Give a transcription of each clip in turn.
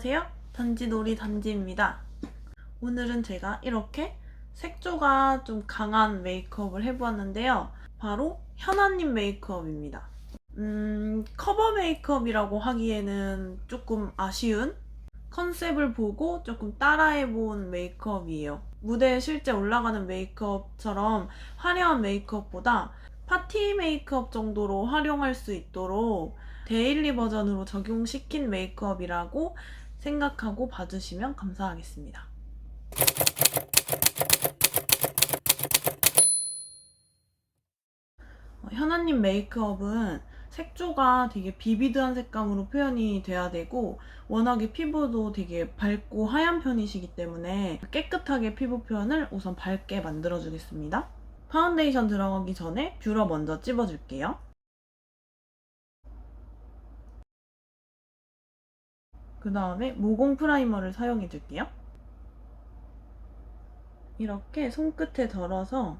안녕하세요. 단지놀이 단지입니다. 오늘은 제가 이렇게 색조가 좀 강한 메이크업을 해보았는데요. 바로 현아님 메이크업입니다. 커버 메이크업이라고 하기에는 조금 아쉬운 컨셉을 보고 조금 따라해본 메이크업이에요. 무대에 실제 올라가는 메이크업처럼 화려한 메이크업보다 파티 메이크업 정도로 활용할 수 있도록 데일리 버전으로 적용시킨 메이크업이라고 생각하고 봐주시면 감사하겠습니다. 현아님 메이크업은 색조가 되게 비비드한 색감으로 표현이 돼야 되고 워낙에 피부도 되게 밝고 하얀 편이시기 때문에 깨끗하게 피부 표현을 우선 밝게 만들어주겠습니다. 파운데이션 들어가기 전에 뷰러 먼저 찝어줄게요. 그 다음에 모공 프라이머를 사용해줄게요. 이렇게 손끝에 덜어서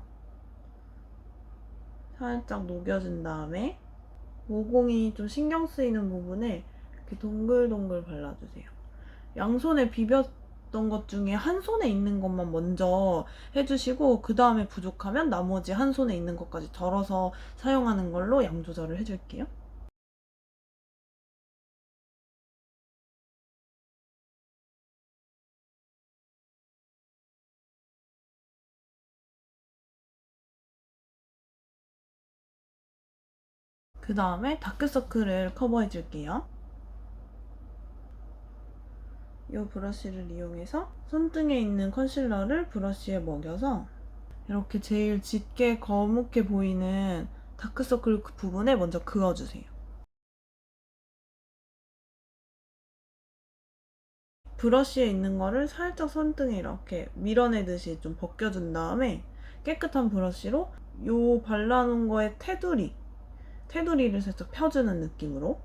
살짝 녹여준 다음에 모공이 좀 신경 쓰이는 부분에 이렇게 동글동글 발라주세요. 양손에 비볐던 것 중에 한 손에 있는 것만 먼저 해주시고 그 다음에 부족하면 나머지 한 손에 있는 것까지 덜어서 사용하는 걸로 양 조절을 해줄게요. 그 다음에 다크서클을 커버해줄게요. 이 브러쉬를 이용해서 손등에 있는 컨실러를 브러쉬에 먹여서 이렇게 제일 짙게 거뭇게 보이는 다크서클 부분에 먼저 그어주세요. 브러쉬에 있는 거를 살짝 손등에 이렇게 밀어내듯이 좀 벗겨준 다음에 깨끗한 브러쉬로 요 발라놓은 거에 테두리를 살짝 펴주는 느낌으로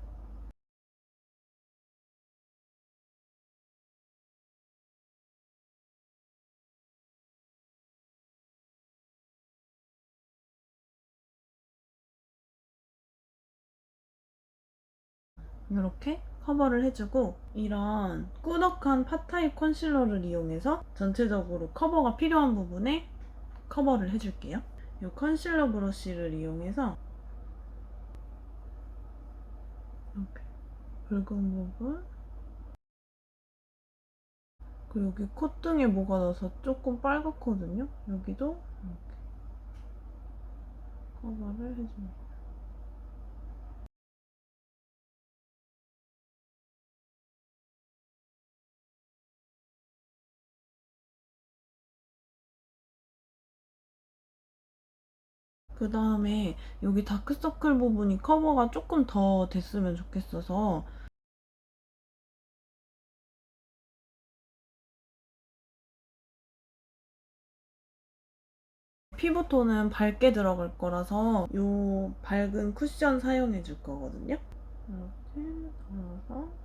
이렇게 커버를 해주고 이런 꾸덕한 팟타입 컨실러를 이용해서 전체적으로 커버가 필요한 부분에 커버를 해줄게요. 이 컨실러 브러쉬를 이용해서 이렇게 붉은 부분 그리고 여기 콧등에 뭐가 나서 조금 빨갛거든요. 여기도 이렇게 커버를 해줍니다. 그 다음에 여기 다크서클 부분이 커버가 조금 더 됐으면 좋겠어서 피부톤은 밝게 들어갈 거라서 이 밝은 쿠션 사용해 줄 거거든요. 이렇게 덜어서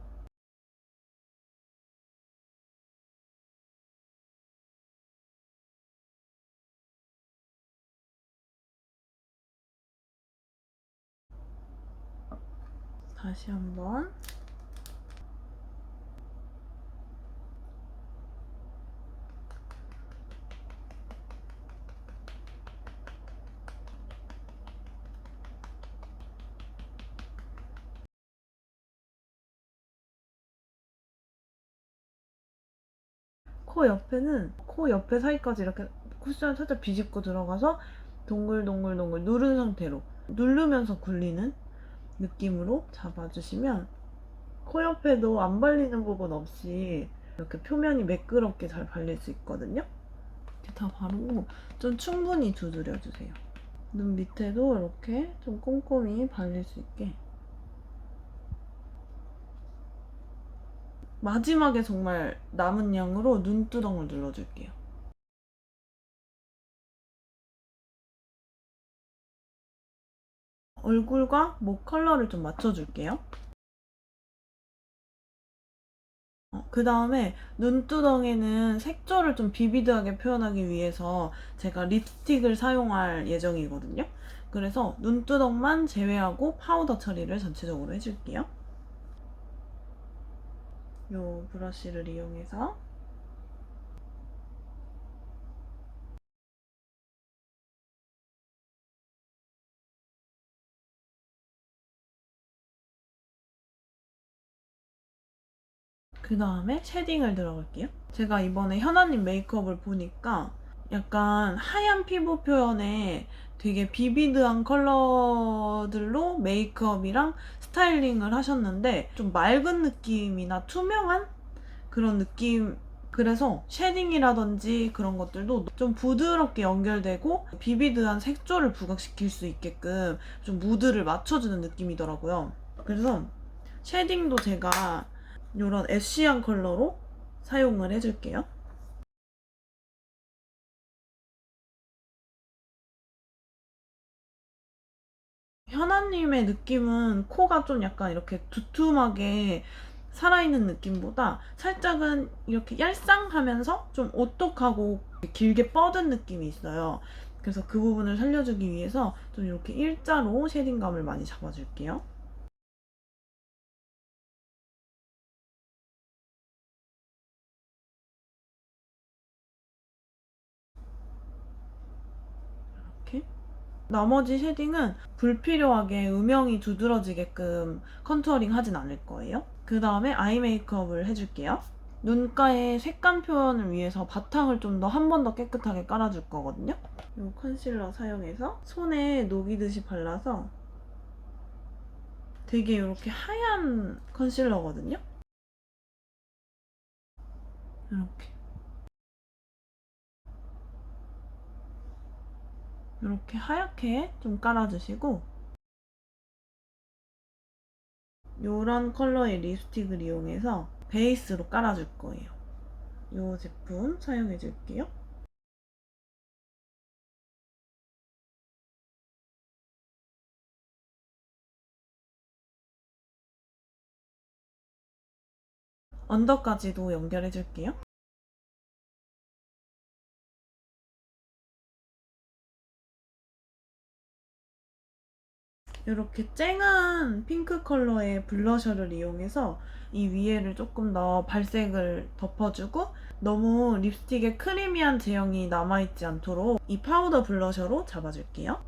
다시 한번 코 옆에 사이까지 이렇게 쿠션 살짝 비집고 들어가서 동글동글동글 누른 상태로 누르면서 굴리는 느낌으로 잡아주시면 코 옆에도 안 발리는 부분 없이 이렇게 표면이 매끄럽게 잘 발릴 수 있거든요. 이렇게 다 바르고 좀 충분히 두드려주세요. 눈 밑에도 이렇게 좀 꼼꼼히 발릴 수 있게. 마지막에 정말 남은 양으로 눈두덩을 눌러줄게요. 얼굴과 목 컬러를 좀 맞춰줄게요. 그 다음에 눈두덩에는 색조를 좀 비비드하게 표현하기 위해서 제가 립스틱을 사용할 예정이거든요. 그래서 눈두덩만 제외하고 파우더 처리를 전체적으로 해줄게요. 요 브러쉬를 이용해서 그 다음에 쉐딩을 들어갈게요. 제가 이번에 현아님 메이크업을 보니까 약간 하얀 피부 표현에 되게 비비드한 컬러들로 메이크업이랑 스타일링을 하셨는데 좀 맑은 느낌이나 투명한 그런 느낌. 그래서 쉐딩이라든지 그런 것들도 좀 부드럽게 연결되고 비비드한 색조를 부각시킬 수 있게끔 좀 무드를 맞춰주는 느낌이더라고요. 그래서 쉐딩도 제가 이런 애쉬한 컬러로 사용을 해줄게요. 현아님의 느낌은 코가 좀 약간 이렇게 두툼하게 살아있는 느낌보다 살짝은 이렇게 얄쌍하면서 좀 오똑하고 길게 뻗은 느낌이 있어요. 그래서 그 부분을 살려주기 위해서 좀 이렇게 일자로 쉐딩감을 많이 잡아줄게요. 이렇게. 나머지 쉐딩은 불필요하게 음영이 두드러지게끔 컨투어링 하진 않을 거예요. 그 다음에 아이 메이크업을 해줄게요. 눈가의 색감 표현을 위해서 바탕을 좀 더 한 번 더 깨끗하게 깔아줄 거거든요. 이 컨실러 사용해서 손에 녹이듯이 발라서 되게 이렇게 하얀 컨실러거든요. 이렇게 이렇게 하얗게 좀 깔아주시고 이런 컬러의 립스틱을 이용해서 베이스로 깔아줄 거예요. 이 제품 사용해 줄게요. 언더까지도 연결해 줄게요. 이렇게 쨍한 핑크 컬러의 블러셔를 이용해서 이 위에를 조금 더 발색을 덮어주고 너무 립스틱에 크리미한 제형이 남아있지 않도록 이 파우더 블러셔로 잡아줄게요.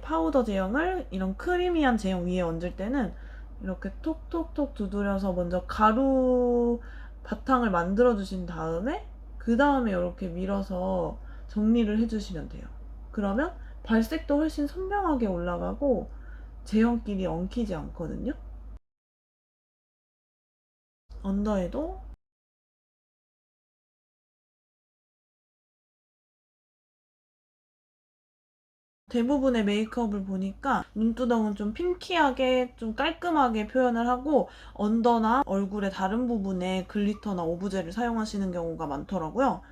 파우더 제형을 이런 크리미한 제형 위에 얹을 때는 이렇게 톡톡톡 두드려서 먼저 가루 바탕을 만들어 주신 다음에 그 다음에 이렇게 밀어서 정리를 해주시면 돼요. 그러면 발색도 훨씬 선명하게 올라가고 제형끼리 엉키지 않거든요. 언더에도 대부분의 메이크업을 보니까 눈두덩은 좀 핑키하게 좀 깔끔하게 표현을 하고 언더나 얼굴의 다른 부분에 글리터나 오브제를 사용하시는 경우가 많더라고요.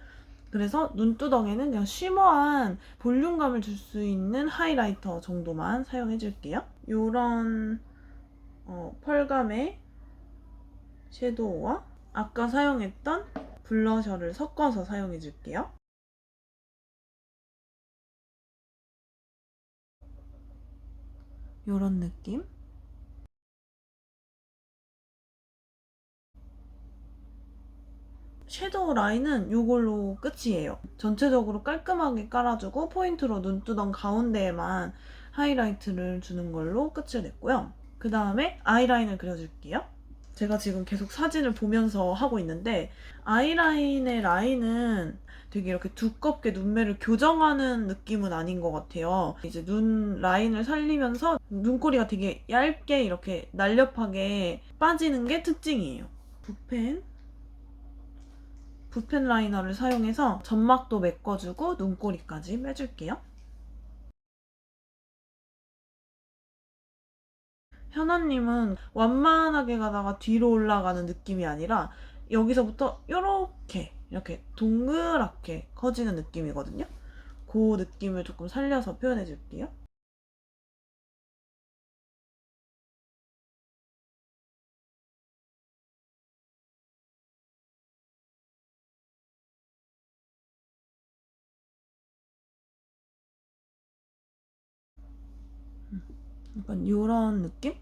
그래서 눈두덩에는 그냥 쉬머한 볼륨감을 줄 수 있는 하이라이터 정도만 사용해 줄게요. 이런 펄감의 섀도우와 아까 사용했던 블러셔를 섞어서 사용해 줄게요. 이런 느낌. 섀도우 라인은 이걸로 끝이에요. 전체적으로 깔끔하게 깔아주고 포인트로 눈두덩 가운데에만 하이라이트를 주는 걸로 끝을 냈고요. 그 다음에 아이라인을 그려줄게요. 제가 지금 계속 사진을 보면서 하고 있는데 아이라인의 라인은 되게 이렇게 두껍게 눈매를 교정하는 느낌은 아닌 것 같아요. 이제 눈 라인을 살리면서 눈꼬리가 되게 얇게 이렇게 날렵하게 빠지는 게 특징이에요. 붓펜 라이너를 사용해서 점막도 메꿔주고 눈꼬리까지 빼줄게요. 현아님은 완만하게 가다가 뒤로 올라가는 느낌이 아니라 여기서부터 이렇게 동그랗게 커지는 느낌이거든요. 그 느낌을 조금 살려서 표현해 줄게요. 약간 요런 느낌?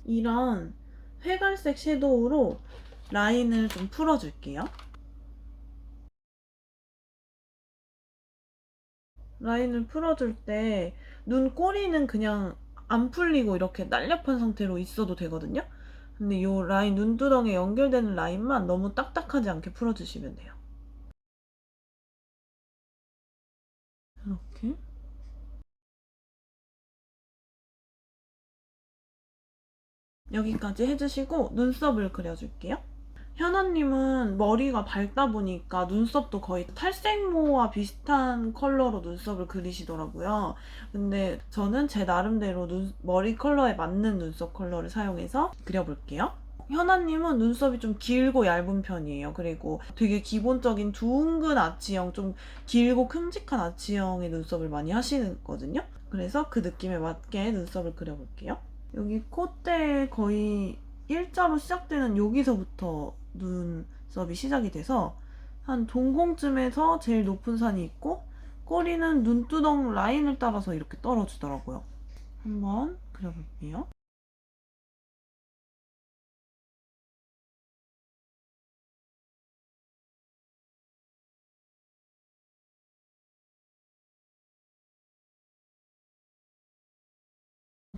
이런 회갈색 섀도우로 라인을 좀 풀어줄게요. 라인을 풀어줄 때 눈꼬리는 그냥 안 풀리고 이렇게 날렵한 상태로 있어도 되거든요. 근데 요 라인 눈두덩에 연결되는 라인만 너무 딱딱하지 않게 풀어주시면 돼요. 이렇게. 여기까지 해주시고 눈썹을 그려줄게요. 현아님은 머리가 밝다 보니까 눈썹도 거의 탈색모와 비슷한 컬러로 눈썹을 그리시더라고요. 근데 저는 제 나름대로 머리 컬러에 맞는 눈썹 컬러를 사용해서 그려볼게요. 현아님은 눈썹이 좀 길고 얇은 편이에요. 그리고 되게 기본적인 둥근 아치형, 좀 길고 큼직한 아치형의 눈썹을 많이 하시거든요. 그래서 그 느낌에 맞게 눈썹을 그려볼게요. 여기 콧대 거의 일자로 시작되는 여기서부터 눈썹이 시작이 돼서 한 동공쯤에서 제일 높은 산이 있고 꼬리는 눈두덩 라인을 따라서 이렇게 떨어지더라고요. 한번 그려볼게요.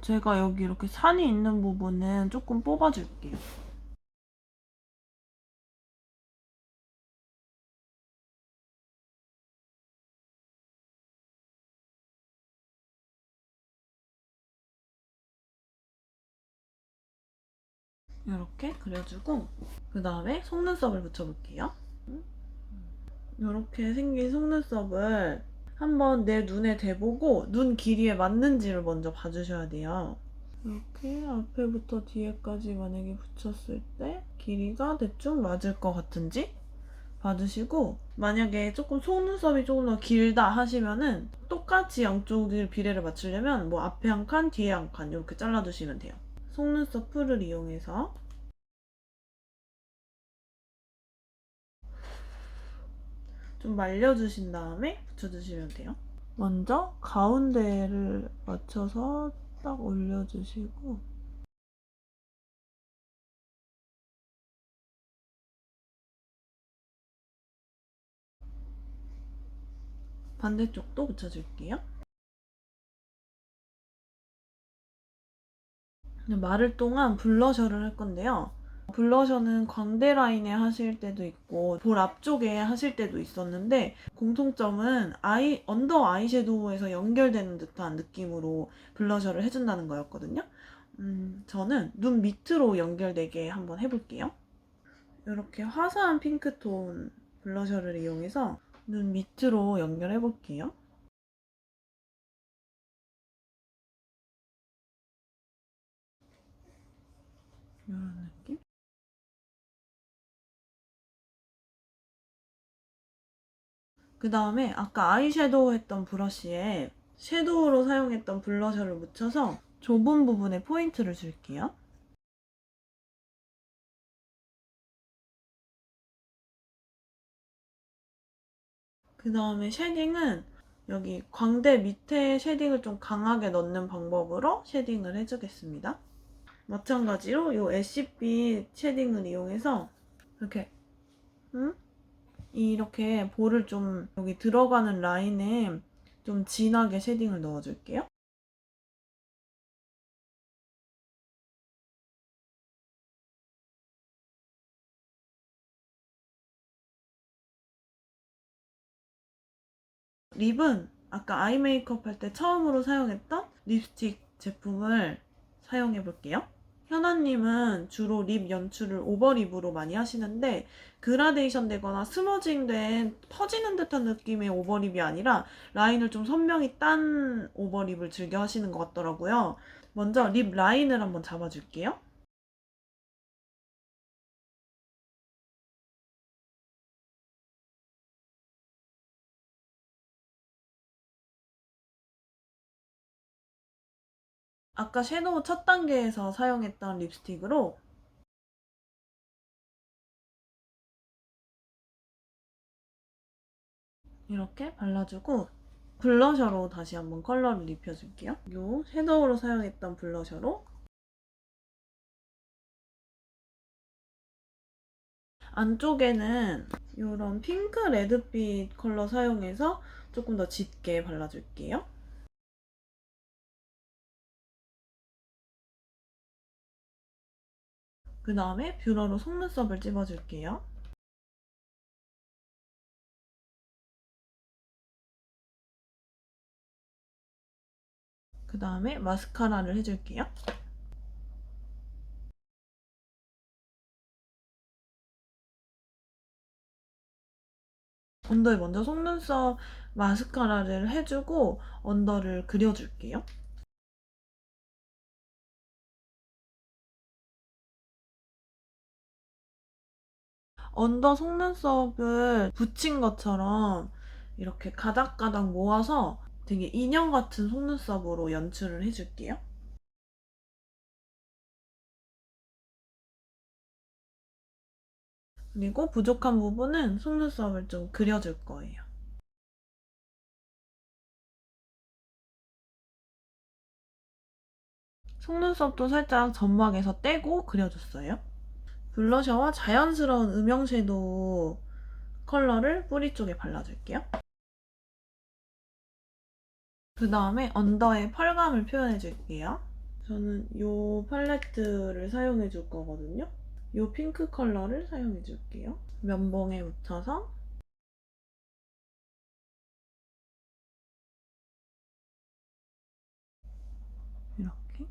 제가 여기 이렇게 산이 있는 부분은 조금 뽑아줄게요. 이렇게 그려주고 그 다음에 속눈썹을 붙여볼게요. 이렇게 생긴 속눈썹을 한번 내 눈에 대보고 눈 길이에 맞는지를 먼저 봐주셔야 돼요. 이렇게 앞에부터 뒤에까지 만약에 붙였을 때 길이가 대충 맞을 것 같은지 봐주시고, 만약에 조금 속눈썹이 조금 더 길다 하시면은 똑같이 양쪽을 비례를 맞추려면 뭐 앞에 한 칸, 뒤에 한 칸 이렇게 잘라주시면 돼요. 속눈썹 풀을 이용해서 좀 말려주신 다음에 붙여주시면 돼요. 먼저 가운데를 맞춰서 딱 올려주시고, 반대쪽도 붙여줄게요. 마를 동안 블러셔를 할 건데요. 블러셔는 광대 라인에 하실 때도 있고 볼 앞쪽에 하실 때도 있었는데, 공통점은 언더 아이섀도우에서 연결되는 듯한 느낌으로 블러셔를 해준다는 거였거든요. 저는 눈 밑으로 연결되게 한번 해볼게요. 이렇게 화사한 핑크톤 블러셔를 이용해서 눈 밑으로 연결해볼게요. 이런 느낌? 그 다음에 아까 아이섀도우 했던 브러쉬에 섀도우로 사용했던 블러셔를 묻혀서 좁은 부분에 포인트를 줄게요. 그 다음에 쉐딩은 여기 광대 밑에 쉐딩을 좀 강하게 넣는 방법으로 쉐딩을 해주겠습니다. 마찬가지로 이 애쉬빛 쉐딩을 이용해서 이렇게 이렇게 볼을 좀 여기 들어가는 라인에 좀 진하게 쉐딩을 넣어줄게요. 립은 아까 아이 메이크업 할 때 처음으로 사용했던 립스틱 제품을 사용해 볼게요. 현아님은 주로 립 연출을 오버립으로 많이 하시는데, 그라데이션 되거나 스머징 된 퍼지는 듯한 느낌의 오버립이 아니라 라인을 좀 선명히 딴 오버립을 즐겨 하시는 것 같더라고요. 먼저 립 라인을 한번 잡아줄게요. 아까 섀도우 첫 단계에서 사용했던 립스틱으로 이렇게 발라주고 블러셔로 다시 한번 컬러를 입혀줄게요. 이 섀도우로 사용했던 블러셔로 안쪽에는 이런 핑크 레드빛 컬러 사용해서 조금 더 짙게 발라줄게요. 그 다음에 뷰러로 속눈썹을 찝어줄게요. 그 다음에 마스카라를 해줄게요. 언더에 먼저 속눈썹 마스카라를 해주고 언더를 그려줄게요. 언더 속눈썹을 붙인 것처럼 이렇게 가닥가닥 모아서 되게 인형 같은 속눈썹으로 연출을 해줄게요. 그리고 부족한 부분은 속눈썹을 좀 그려줄 거예요. 속눈썹도 살짝 점막에서 떼고 그려줬어요. 블러셔와 자연스러운 음영 섀도우 컬러를 뿌리 쪽에 발라줄게요. 그 다음에 언더에 펄감을 표현해줄게요. 저는 이 팔레트를 사용해줄 거거든요. 이 핑크 컬러를 사용해줄게요. 면봉에 묻혀서 이렇게.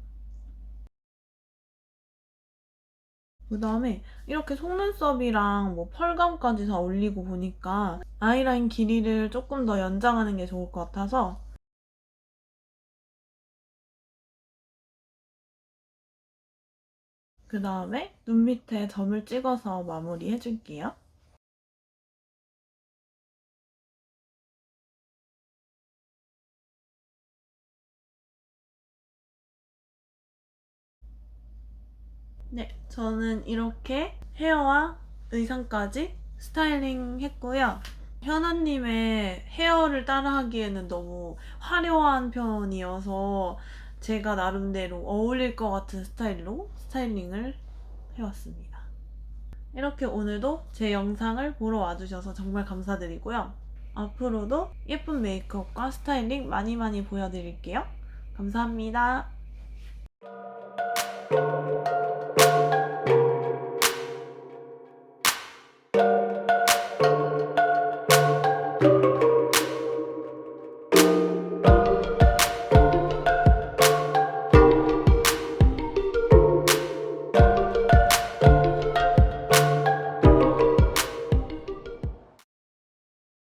그 다음에 이렇게 속눈썹이랑 뭐 펄감까지 다 올리고 보니까 아이라인 길이를 조금 더 연장하는 게 좋을 것 같아서 그 다음에 눈 밑에 점을 찍어서 마무리 해줄게요. 네, 저는 이렇게 헤어와 의상까지 스타일링 했고요. 현아님의 헤어를 따라하기에는 너무 화려한 편이어서 제가 나름대로 어울릴 것 같은 스타일로 스타일링을 해왔습니다. 이렇게 오늘도 제 영상을 보러 와주셔서 정말 감사드리고요. 앞으로도 예쁜 메이크업과 스타일링 많이 많이 보여드릴게요. 감사합니다.